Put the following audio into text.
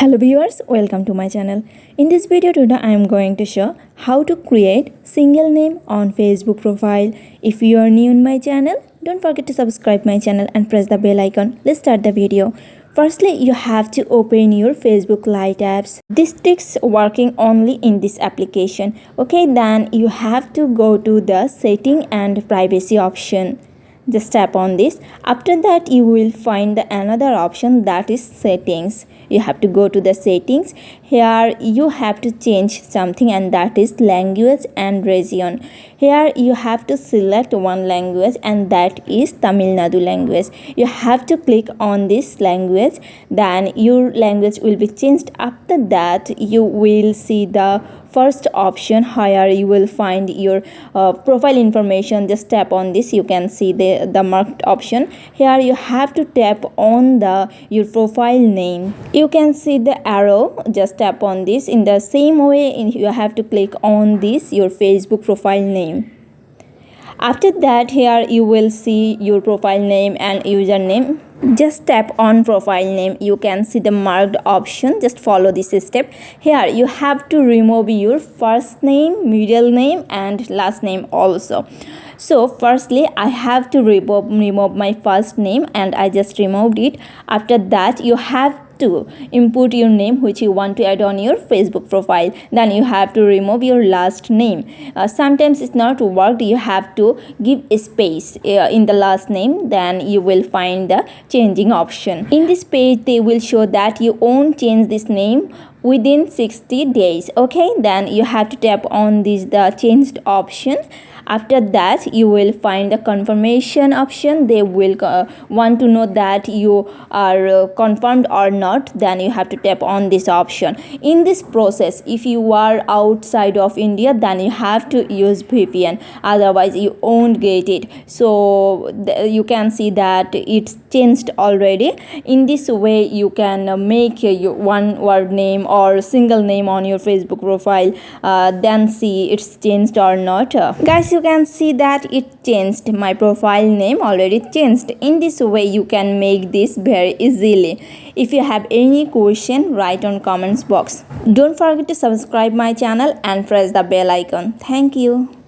Hello viewers, welcome to my channel. In this video today I am going to show how to create single name on Facebook profile. If you are new in my channel, don't forget to subscribe my channel and press the bell icon. Let's start the video. Firstly, you have to open your Facebook Lite apps. This tricks working only in this application. Okay, then you have to go to the setting and privacy option. Just tap on this. After that you will find another option, that is settings. You have to go to the settings. Here you have to change something, and that is language and region. Here you have to select one language, and that is Tamil Nadu language. You have to click on this language, then your language will be changed. After that you will see the first option where you will find your profile information. Just tap on this. You can see the marked option. Here you have to tap on your profile name. You can see the arrow. Just tap on this. In the same way you have to click on this, your Facebook profile name. After that, here you will see your profile name and username. Just tap on profile name. You can see the marked option. Just follow this step. Here you have to remove your first name, middle name and last name also. So firstly I have to remove my first name, and I just removed it. After that you have to input your name which you want to add on your Facebook profile. Then you have to remove your last name. Sometimes it's not worked. You have to give a space in the last name. Then you will find the changing option. In this page they will show that you won't change this name within 60 days. Okay, then you have to tap on this, the changed option. After that you will find the confirmation option. They will want to know that you are confirmed or not. Then you have to tap on this option. In this process, if you are outside of India, then you have to use VPN, otherwise you won't get it. So you can see that it's changed already. In this way you can make your one word name or single name on your Facebook profile, then see it's changed or not. Guys, you can see that it changed. My profile name already changed. In this way you can make this very easily. If you have any question, write on comments box. Don't forget to subscribe my channel and press the bell icon. Thank you.